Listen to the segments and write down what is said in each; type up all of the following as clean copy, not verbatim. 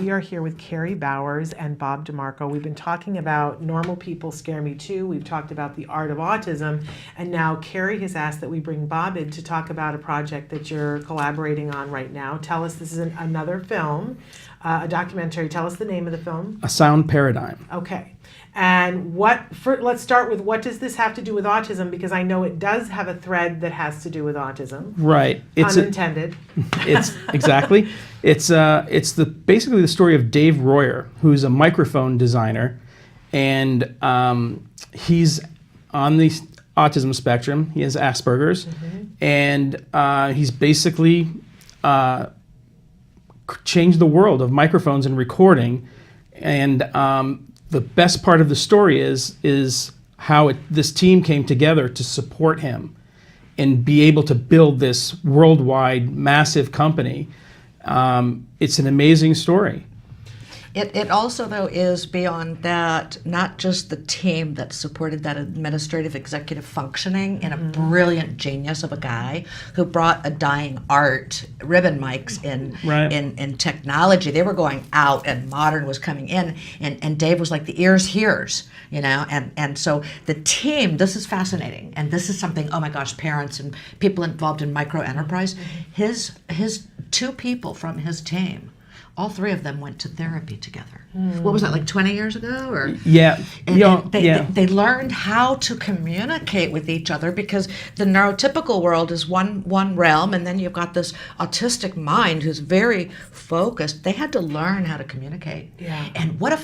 We are here with Keri Bowers and Bob Demarco. We've been talking about Normal People Scare Me Too. We've talked about the art of autism. And now Keri has asked that we bring Bob in to talk about a project that you're collaborating on right now. Tell us, this is another film, a documentary. Tell us the name of the film. A Sound Paradigm. Okay. And let's start with, what does this have to do with autism? Because I know it does have a thread that has to do with autism. Right. It's unintended. It's exactly. It's basically the story of Dave Royer, who's a microphone designer, and he's on the autism spectrum. He has Asperger's, and he's basically changed the world of microphones and recording. And the best part of the story is how this team came together to support him and be able to build this worldwide massive company. It's an amazing story. It also, though, is beyond that, not just the team that supported that administrative executive functioning in a brilliant genius of a guy who brought a dying art, ribbon mics in technology. They were going out and modern was coming in, and Dave was like the ears hears, and so the team, this is fascinating, and this is something, oh my gosh, parents and people involved in micro enterprise, his two people from his team, all three of them went to therapy together. What was that, like 20 years ago? Or yeah. They learned how to communicate with each other, because the neurotypical world is one realm, and then you've got this autistic mind who's very focused. They had to learn how to communicate. Yeah. And what a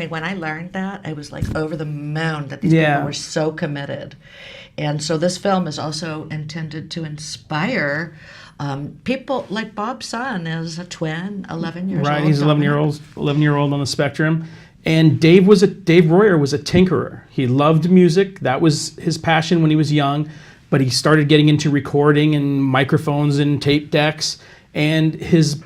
when I learned that, I was like over the moon that these people were so committed. And so this film is also intended to inspire people. Like Bob's son is a twin, 11 years old. Right, he's 11-year-old on the spectrum. And Dave Royer was a tinkerer. He loved music. That was his passion when he was young. But he started getting into recording and microphones and tape decks. And his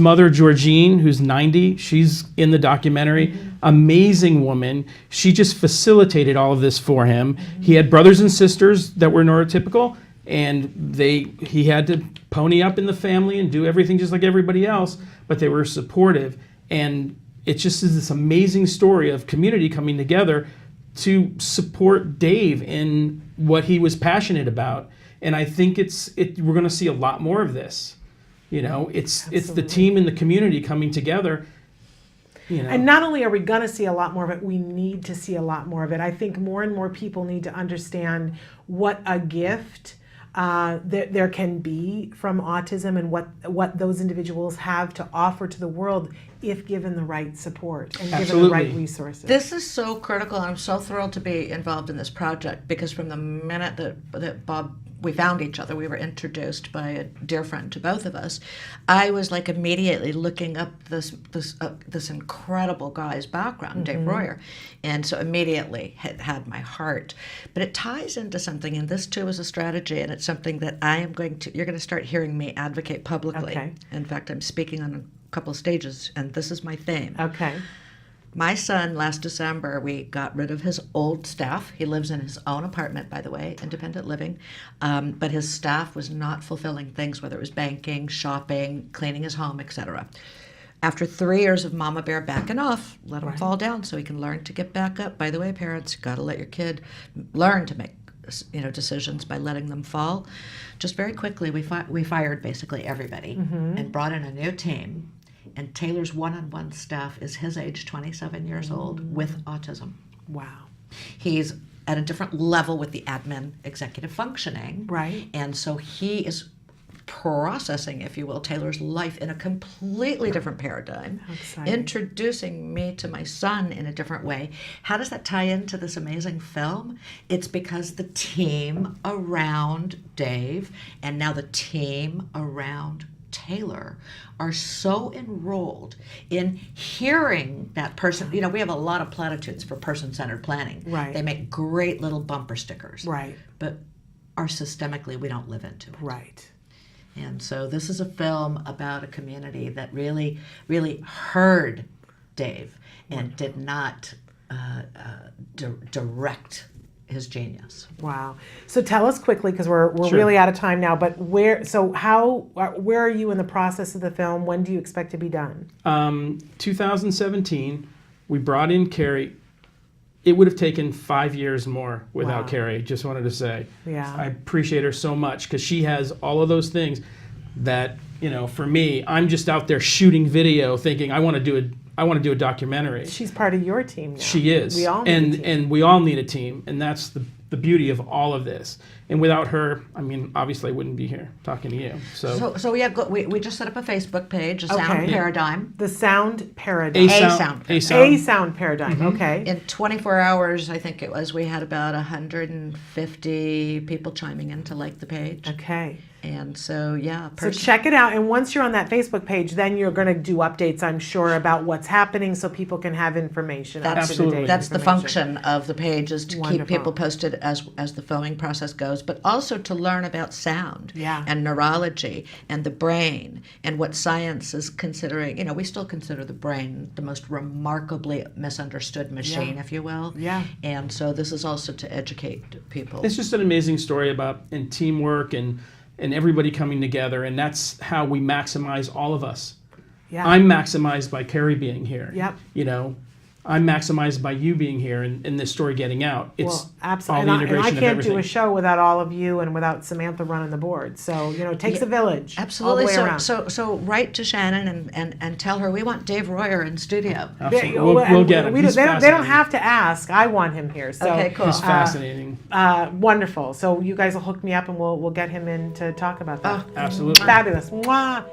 mother, Georgine, who's 90, she's in the documentary. Amazing woman. She just facilitated all of this for him. He had brothers and sisters that were neurotypical, and he had to pony up in the family and do everything just like everybody else, but they were supportive. And it just is this amazing story of community coming together to support Dave in what he was passionate about. And I think we're going to see a lot more of this. It's the team and the community coming together. And not only are we going to see a lot more of it, we need to see a lot more of it. I think more and more people need to understand what a gift there can be from autism, and what those individuals have to offer to the world if given the right support and given the right resources. This is so critical, and I'm so thrilled to be involved in this project, because from the minute that Bob, we found each other, we were introduced by a dear friend to both of us, I was like immediately looking up this incredible guy's background, Dave Royer, and so immediately had my heart. But it ties into something, and this too is a strategy, and it's something that you're going to start hearing me advocate publicly. Okay. In fact, I'm speaking on a couple of stages, and this is my theme. Okay. My son, last December, we got rid of his old staff. He lives in his own apartment, by the way, independent living. But his staff was not fulfilling things, whether it was banking, shopping, cleaning his home, etc. After 3 years of Mama Bear backing off, let him fall down so he can learn to get back up. By the way, parents, you've got to let your kid learn to make decisions by letting them fall. Just very quickly, we fired basically everybody and brought in a new team. And Taylor's one-on-one staff is his age, 27 years old, with autism. Wow. He's at a different level with the admin executive functioning. Right. And so he is processing, if you will, Taylor's life in a completely different paradigm, introducing me to my son in a different way. How does that tie into this amazing film? It's because the team around Dave and now the team around Taylor are so enrolled in hearing that person. We have a lot of platitudes for person-centered planning. Right. They make great little bumper stickers. Right. But systemically, we don't live into it. Right. And so this is a film about a community that really, really heard Dave and did not direct his genius. Wow. So tell us quickly, because we're Sure. really out of time now, but where are you in the process of the film? When do you expect to be done? 2017, we brought in Keri. It would have taken 5 years more without Wow. Keri. Just wanted to say. Yeah. I appreciate her so much because she has all of those things that, for me, I'm just out there shooting video thinking I want to do a documentary. She's part of your team now. She is. We all need a team. And we all need a team, and that's the beauty of all of this. And without her, obviously I wouldn't be here talking to you. So yeah, we just set up a Facebook page, a Sound Okay. Paradigm. The Sound Paradigm. A A sound. Sound Paradigm. Okay. In 24 hours, I think it was, we had about 150 people chiming in to like the page. Okay. And so, yeah. So check it out. And once you're on that Facebook page, then you're going to do updates, I'm sure, about what's happening so people can have information. Absolutely. That's the function of the page, is to Wonderful. keep people posted as the filming process goes, but also to learn about sound Yeah. and neurology and the brain and what science is considering. We still consider the brain the most remarkably misunderstood machine, Yeah. if you will. Yeah. And so this is also to educate people. It's just an amazing story about teamwork and everybody coming together, and that's how we maximize all of us. Yeah. I'm maximized by Keri being here. Yep. I'm maximized by you being here and this story getting out. It's absolutely. all the And integration I of can't everything. do a show without all of you and without Samantha running the board. So, it takes a village. Absolutely. All the way around. So write to Shannon and tell her we want Dave Royer in studio. Absolutely. We'll get him. They He's don't fascinating. have to ask. I want him here. So, Okay, cool. He's fascinating. wonderful. So you guys will hook me up and we'll get him in to talk about that. Absolutely. Fabulous. Mwah.